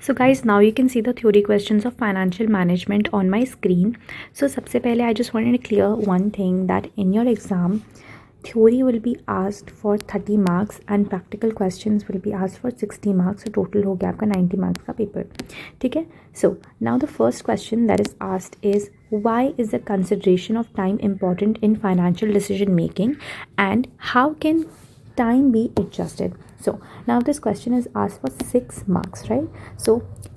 So guys, now you can see the theory questions of financial management on my screen. So सबसे पहले I just wanted to clear one thing that in your exam, theory will be asked for 30 marks and practical questions will be asked for 60 marks. So total हो गया आपका 90 marks का paper. ठीक है? So now the first question that is asked is, why is the consideration of time important in financial decision making and how can time be adjusted? So now this question is asked for 6 marks, right? So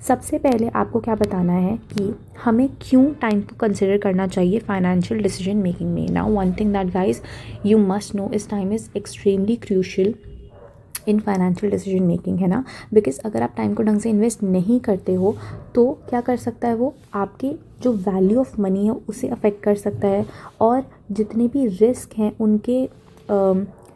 सबसे पहले आपको क्या बताना है कि हमें क्यों time को कंसिडर करना चाहिए फाइनेंशियल डिसीजन मेकिंग में. Now one thing that guys you must know this time is extremely crucial in financial decision making, है ना. बिकॉज अगर आप टाइम को ढंग से इन्वेस्ट नहीं करते हो तो क्या कर सकता है वो आपके जो वैल्यू ऑफ मनी है उसे अफेक्ट कर सकता है और जितने भी रिस्क हैं उनके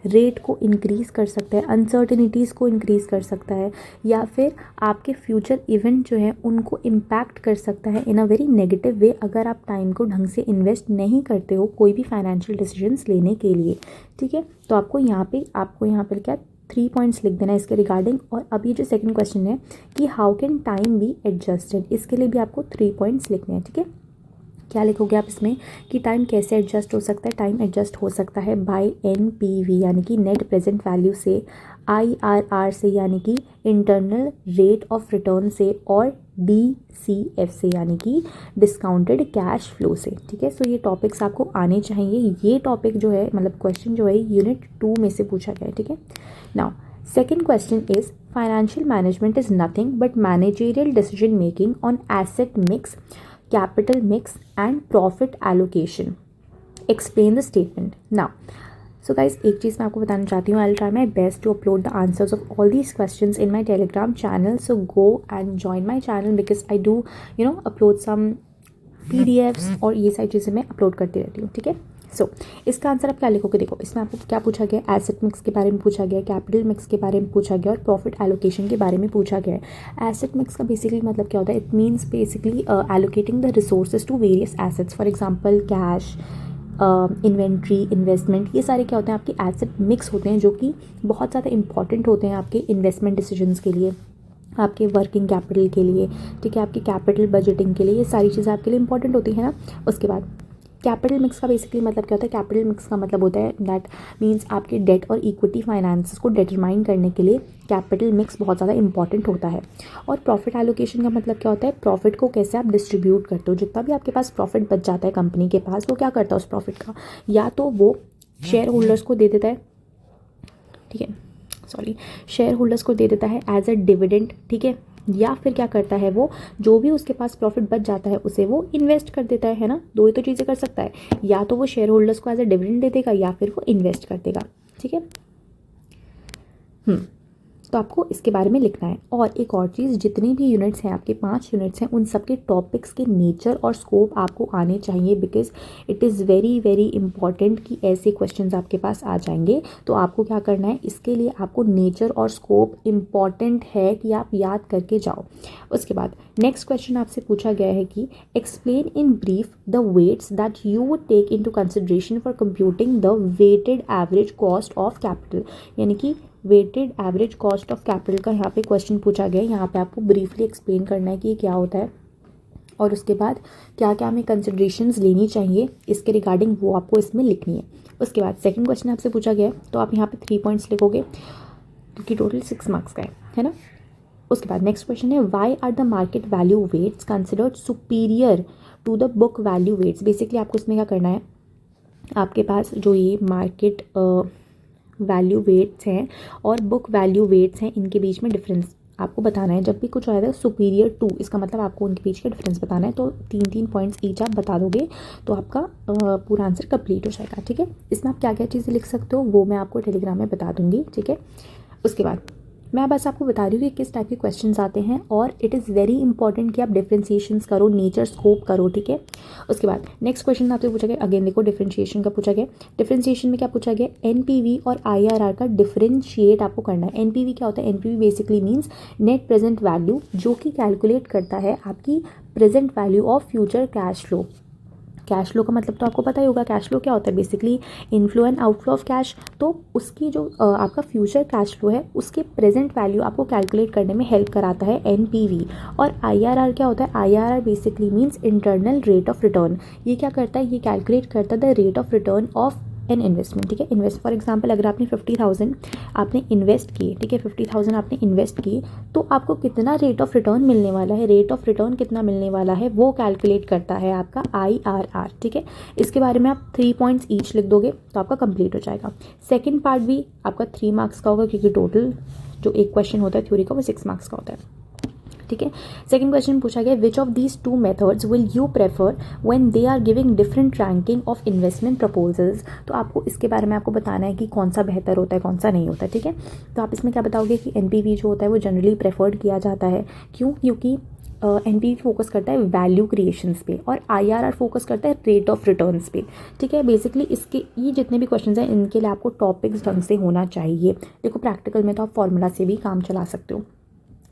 रेट को इंक्रीज़ कर सकता है, अनसर्टिनिटीज़ को इंक्रीज़ कर सकता है या फिर आपके फ्यूचर इवेंट जो है उनको इम्पैक्ट कर सकता है इन अ वेरी नेगेटिव वे अगर आप टाइम को ढंग से इन्वेस्ट नहीं करते हो कोई भी फाइनेंशियल डिसीजंस लेने के लिए. ठीक है, तो आपको यहाँ पे क्या 3 पॉइंट्स लिख देना है इसके रिगार्डिंग. और अब ये जो सेकंड क्वेश्चन है कि how can time be adjusted, इसके लिए भी आपको 3 पॉइंट्स लिखने हैं. ठीक है, क्या लिखोगे आप इसमें कि टाइम कैसे एडजस्ट हो सकता है. टाइम एडजस्ट हो सकता है बाय NPV यानी कि नेट प्रेजेंट वैल्यू से, IRR से यानी कि इंटरनल रेट ऑफ रिटर्न से और DCF से यानी कि डिस्काउंटेड कैश फ्लो से. ठीक है, सो ये टॉपिक्स आपको आने चाहिए. ये टॉपिक जो है मतलब क्वेश्चन जो है यूनिट 2 में से पूछा गया है. ठीक है, now second question is, financial management is nothing but managerial decision making on asset mix, capital mix and profit allocation. Explain the statement. Now, so guys, एक चीज़ मैं आपको बताना चाहती हूँ. I'll try my best to upload the answers of all these questions in my Telegram channel. So go and join my channel because I do, upload some PDFs और ये सारी चीज़ें मैं अपलोड करती रहती हूँ. ठीक है, सो इसका आंसर आप क्या लिखोगे. देखो इसमें आपको क्या पूछा गया, एसेट मिक्स के बारे में पूछा गया, कैपिटल मिक्स के बारे में पूछा गया और प्रॉफिट एलोकेशन के बारे में पूछा गया है. एसेट मिक्स का बेसिकली मतलब क्या होता है, it means basically allocating the resources to various assets. For example cash, inventory, investment, ये सारे क्या होते हैं आपके एसेट मिक्स होते हैं जो कि बहुत ज़्यादा इंपॉर्टेंट होते हैं आपके इन्वेस्टमेंट डिसीजंस के लिए, आपके वर्किंग कैपिटल के लिए. ठीक है, आपकी कैपिटल बजटिंग के लिए, ये सारी चीज़ें आपके लिए इंपॉर्टेंट होती है ना. उसके बाद कैपिटल मिक्स का बेसिकली मतलब क्या होता है, कैपिटल मिक्स का मतलब होता है दैट मीन्स आपके डेट और इक्विटी फाइनेंसेस को डिटरमाइन करने के लिए कैपिटल मिक्स बहुत ज़्यादा इंपॉर्टेंट होता है. और प्रॉफिट एलोकेशन का मतलब क्या होता है, प्रॉफिट को कैसे आप डिस्ट्रीब्यूट करते हो. जितना भी आपके पास प्रॉफिट बच जाता है कंपनी के पास, वो क्या करता है उस प्रॉफिट का, या तो वो शेयर होल्डर्स को दे देता है. ठीक है, शेयर होल्डर्स को दे देता है एज अ डिविडेंड. ठीक है, या फिर क्या करता है वो जो भी उसके पास प्रॉफिट बच जाता है उसे वो इन्वेस्ट कर देता है ना. दो ही तो चीज़ें कर सकता है, या तो वो शेयर होल्डर्स को एज अ डिविडेंड दे देगा या फिर वो इन्वेस्ट कर देगा. ठीक है, तो आपको इसके बारे में लिखना है. और एक और चीज़, जितनी भी यूनिट्स हैं आपके 5 यूनिट्स हैं उन सब के टॉपिक्स के नेचर और स्कोप आपको आने चाहिए because it is very very important कि ऐसे क्वेश्चंस आपके पास आ जाएंगे. तो आपको क्या करना है, इसके लिए आपको नेचर और स्कोप इम्पॉर्टेंट है कि आप याद करके जाओ. उसके बाद नेक्स्ट क्वेश्चन आपसे पूछा गया है कि explain in brief the weights that you would take into consideration for computing the weighted average cost of capital. यानी कि weighted average cost of capital का यहाँ पे क्वेश्चन पूछा गया है. यहाँ पे आपको ब्रीफली एक्सप्लेन करना है कि ये क्या होता है और उसके बाद क्या क्या हमें कंसिडरेशंस लेनी चाहिए इसके रिगार्डिंग वो आपको इसमें लिखनी है. उसके बाद सेकंड क्वेश्चन आपसे पूछा गया है तो आप यहाँ पे 3 पॉइंट्स लिखोगे क्योंकि टोटल 6 मार्क्स का है ना. उसके बाद नेक्स्ट क्वेश्चन है, why are the market value weights considered superior to the book value weights. Basically आपको इसमें क्या करना है, आपके पास जो ये मार्केट वैल्यू वेट्स हैं और बुक वैल्यू वेट्स हैं इनके बीच में डिफरेंस आपको बताना है. जब भी कुछ आएगा सुपीरियर टू, इसका मतलब आपको उनके बीच का डिफरेंस बताना है. तो 3-3 पॉइंट्स ईच आप बता दोगे तो आपका पूरा आंसर कंप्लीट हो जाएगा. ठीक है, इसमें आप क्या क्या चीज़ें लिख सकते हो वो मैं आपको टेलीग्राम में बता दूंगी. ठीक है, उसके बाद मैं बस आपको बता रही हूँ कि किस टाइप के क्वेश्चंस आते हैं और इट इज़ वेरी इंपॉर्टेंट कि आप डिफरेंशिएशंस करो, नेचर स्कोप करो. ठीक है, उसके बाद नेक्स्ट क्वेश्चन आपसे पूछा गया, अगेन देखो डिफरेंशिएशन का पूछा गया. डिफरेंशिएशन में क्या पूछा गया, NPV और IRR का डिफरेंशिएट आपको करना है. NPV क्या होता है, NPV basically means net present value जो कि कैलकुलेट करता है आपकी present value of future cash flow. Cash flow का मतलब तो आपको पता ही होगा, कैश फ्लो क्या होता है, basically inflow and outflow of cash. तो उसकी जो आपका फ्यूचर कैश फ्लो है उसके प्रेजेंट वैल्यू आपको कैलकुलेट करने में हेल्प कराता है एनपीवी। और आईआरआर क्या होता है, IRR basically means internal rate of return. ये क्या करता है, ये कैलकुलेट करता है the rate of return of an investment. ठीक है, इन्वेस्ट फॉर एग्जांपल अगर आपने 50,000 आपने इन्वेस्ट किए, ठीक है 50,000 आपने इन्वेस्ट किए, तो आपको कितना रेट ऑफ रिटर्न मिलने वाला है, रेट ऑफ रिटर्न कितना मिलने वाला है वो कैलकुलेट करता है आपका आईआरआर। ठीक है, इसके बारे में आप 3 पॉइंट्स ईच लिख दोगे तो आपका कंप्लीट हो जाएगा। सेकेंड पार्ट भी आपका 3 मार्क्स का होगा, क्योंकि टोटल जो एक क्वेश्चन होता है थ्योरी का वो 6 मार्क्स का होता है। ठीक है, सेकंड क्वेश्चन पूछा गया, which of these two methods will you prefer when they are giving different ranking of investment proposals. तो आपको इसके बारे में आपको बताना है कि कौन सा बेहतर होता है कौन सा नहीं होता है। ठीक है, तो आप इसमें क्या बताओगे कि एनपीवी जो होता है वो जनरली प्रेफर्ड किया जाता है। क्यों, क्योंकि एनपीवी फोकस करता है वैल्यू क्रिएशंस पे और आईआरआर फोकस करता है रेट ऑफ रिटर्न्स पे। ठीक है, बेसिकली इसके ये जितने भी क्वेश्चंस हैं इनके लिए आपको टॉपिक्स ढंग से होना चाहिए। देखो प्रैक्टिकल में तो आप फॉर्मूला से भी काम चला सकते हो,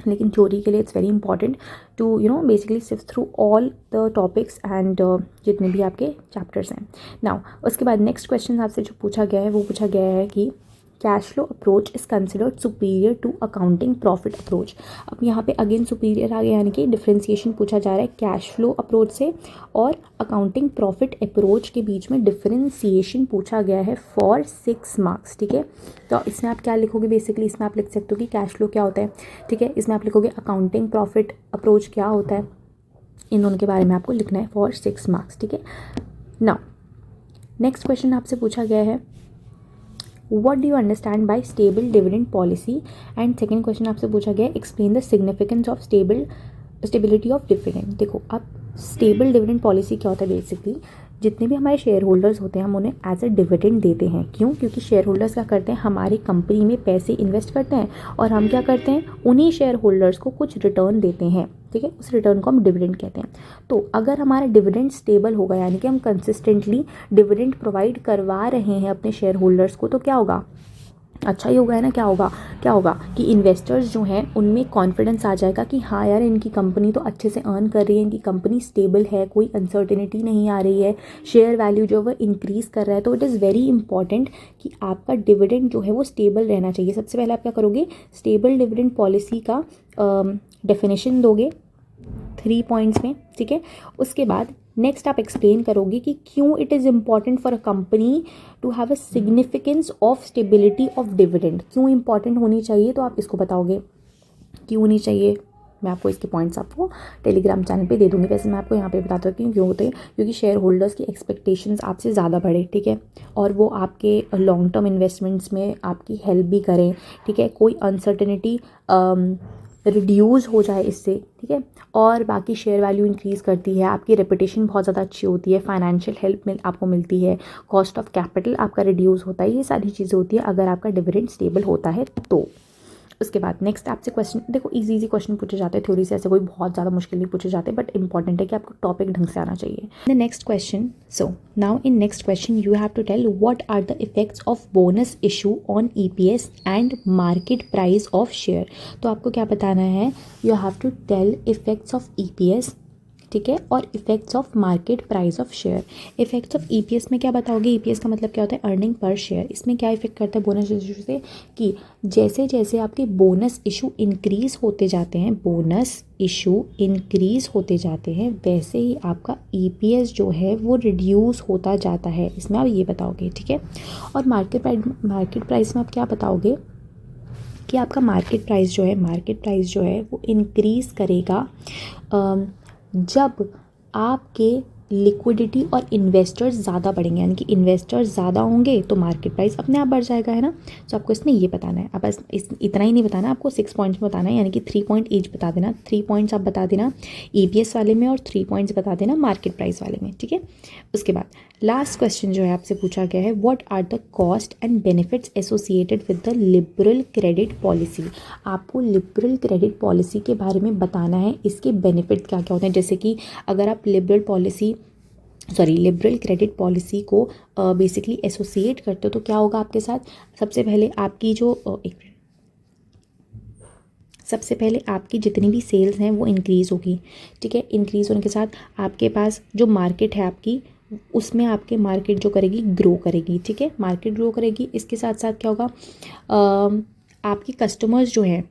लेकिन थ्योरी के लिए it's very important to basically sift through all the topics and जितने भी आपके चैप्टर्स हैं। नाउ उसके बाद नेक्स्ट क्वेश्चन आपसे जो पूछा गया है वो पूछा गया है कि cash flow approach is considered superior to accounting profit approach. अब यहाँ पे अगेन सुपीरियर आ गया, यानी कि डिफ्रेंसिएशन पूछा जा रहा है कैश फ्लो अप्रोच से और अकाउंटिंग प्रॉफिट अप्रोच के बीच में डिफ्रेंसिएशन पूछा गया है फॉर 6 मार्क्स। ठीक है, तो इसमें आप क्या लिखोगे, बेसिकली इसमें आप लिख सकते हो कि कैश फ्लो क्या होता है। ठीक है, इसमें आप लिखोगे अकाउंटिंग प्रॉफिट अप्रोच क्या होता है, इन दोनों के बारे में आपको लिखना है फॉर 6 मार्क्स। ठीक है, नाउ नेक्स्ट क्वेश्चन आपसे पूछा गया है, What do you understand by stable dividend policy? And second question आपसे पूछा गया explain the significance of stability of dividend. देखो अब स्टेबल डिविडेंड पॉलिसी क्या होता है, बेसिकली जितने भी हमारे शेयर होल्डर्स होते हैं हम उन्हें एज अ डिविडेंड देते हैं। क्यों, क्योंकि शेयर होल्डर्स क्या करते हैं, हमारी कंपनी में पैसे इन्वेस्ट करते हैं और हम क्या करते हैं उन्हीं शेयर होल्डर्स को कुछ रिटर्न देते हैं। ठीक है, उस रिटर्न को हम डिविडेंड कहते हैं। तो अगर हमारा डिविडेंड स्टेबल होगा, यानी कि हम कंसिस्टेंटली डिविडेंड प्रोवाइड करवा रहे हैं अपने शेयर होल्डर्स को, तो क्या होगा, अच्छा ही होगा, है ना। क्या होगा कि इन्वेस्टर्स जो हैं उनमें कॉन्फिडेंस आ जाएगा कि हाँ यार इनकी कंपनी तो अच्छे से अर्न कर रही है, इनकी कंपनी स्टेबल है, कोई अनसर्टेनिटी नहीं आ रही है, शेयर वैल्यू जो है वो इंक्रीज़ कर रहा है। तो इट इज़ वेरी इंपॉर्टेंट कि आपका डिविडेंड जो है वो स्टेबल रहना चाहिए। सबसे पहले आप क्या करोगे, स्टेबल डिविडेंड पॉलिसी का डेफिनेशन दोगे 3 पॉइंट्स में। ठीक है, उसके बाद नेक्स्ट आप एक्सप्लेन करोगे कि क्यों it is important for a company to have a significance of stability of dividend, क्यों इंपॉर्टेंट होनी चाहिए, तो आप इसको बताओगे क्यों होनी चाहिए। मैं आपको इसके पॉइंट्स आपको टेलीग्राम चैनल पे दे दूँगी, वैसे मैं आपको यहाँ पे बताता हूँ क्यों होते हैं, क्योंकि शेयर होल्डर्स की एक्सपेक्टेशंस आपसे ज़्यादा बढ़े। ठीक है, और वो आपके लॉन्ग टर्म इन्वेस्टमेंट्स में आपकी हेल्प भी करें। ठीक है, कोई अनसर्टेनिटी रिड्यूस हो जाए इससे। ठीक है, और बाकी शेयर वैल्यू इंक्रीज़ करती है, आपकी रेपुटेशन बहुत ज़्यादा अच्छी होती है, फाइनेंशियल हेल्प आपको मिलती है, कॉस्ट ऑफ कैपिटल आपका रिड्यूस होता है, ये सारी चीज़ें होती है अगर आपका डिविडेंड स्टेबल होता है तो। उसके बाद नेक्स्ट आपसे क्वेश्चन, देखो इजी क्वेश्चन पूछे जाते हैं थ्योरी से, ऐसे कोई बहुत ज़्यादा मुश्किल नहीं पूछे जाते, बट इंपॉर्टेंट है कि आपको टॉपिक ढंग से आना चाहिए। The next question, so now in next question you have to tell what are the effects of bonus issue on EPS and market price of share. तो आपको क्या बताना है, you have to tell effects of EPS, ठीक है, और effects of market price of share. Effects of EPS में क्या बताओगे, ईपीएस का मतलब क्या होता है, अर्निंग पर शेयर। इसमें क्या इफेक्ट करता है बोनस इशू से, कि जैसे जैसे आपके बोनस इशू इंक्रीज होते जाते हैं, बोनस इशू इंक्रीज होते जाते हैं, वैसे ही आपका ईपीएस जो है वो रिड्यूस होता जाता है। इसमें आप ये बताओगे। ठीक है, और मार्केट प्राइस में आप क्या बताओगे कि आपका मार्केट प्राइस जो है वो इंक्रीज़ करेगा जब आपके लिक्विडिटी और इन्वेस्टर्स ज़्यादा बढ़ेंगे, यानी कि इन्वेस्टर्स ज़्यादा होंगे तो मार्केट प्राइस अपने आप बढ़ जाएगा, है ना। तो आपको इसमें ये बताना है, अब बस इतना ही नहीं बताना, आपको 6 पॉइंट्स में बताना है, यानी कि 3 पॉइंट ईच बता देना। 3 पॉइंट्स आप बता देना ईपीएस वाले में और 3 पॉइंट्स बता देना मार्केट प्राइस वाले में। ठीक है, उसके बाद लास्ट क्वेश्चन जो है आपसे पूछा गया है, what are the cost and benefits associated with the liberal credit policy. आपको लिबरल क्रेडिट पॉलिसी के बारे में बताना है, इसके बेनिफिट क्या क्या होते हैं। जैसे कि अगर आप लिबरल क्रेडिट पॉलिसी को बेसिकली एसोसिएट करते हो तो क्या होगा आपके साथ, सबसे पहले आपकी जितनी भी सेल्स हैं वो इंक्रीज़ होगी। ठीक है, इंक्रीज़ होने के साथ आपके पास जो मार्केट है आपकी उसमें आपके मार्केट जो करेगी ग्रो करेगी, ठीक है, मार्केट ग्रो करेगी। इसके साथ साथ क्या होगा, आपके कस्टमर्स जो हैं,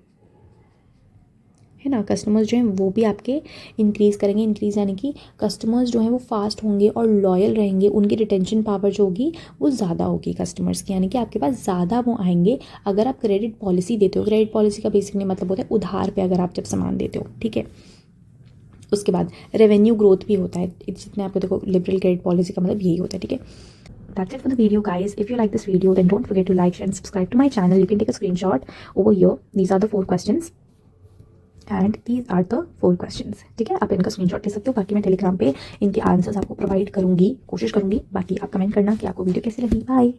है ना, कस्टमर्स जो हैं वो भी आपके इंक्रीज़ करेंगे। इंक्रीज़ यानी कि कस्टमर्स जो हैं वो फास्ट होंगे और लॉयल रहेंगे, उनकी रिटेंशन पावर जो होगी वो ज़्यादा होगी कस्टमर्स की, यानी कि आपके पास ज़्यादा वो आएंगे। अगर आप क्रेडिट पॉलिसी देते हो, क्रेडिट पॉलिसी का बेसिकली मतलब होता है उधार पे अगर आप जब सामान देते हो, ठीक है। उसके बाद रेवेन्यू ग्रोथ भी होता है, जितने आपको देखो लिबरल क्रेडिट पॉलिसी का मतलब यही होता है, ठीक है। That's it for the video, guys. If you like this video, then don't forget to like, share and subscribe to my channel. You can take a screenshot over here. These are the 4 questions. And these are the 4 questions, ठीक है। आप इनका screenshot ले सकते हो। बाकी मैं Telegram पे इनके आंसर्स आपको प्रोवाइड करूंगी, कोशिश करूंगी। बाकी आप कमेंट करना कि आपको वीडियो कैसी लगी। बाय।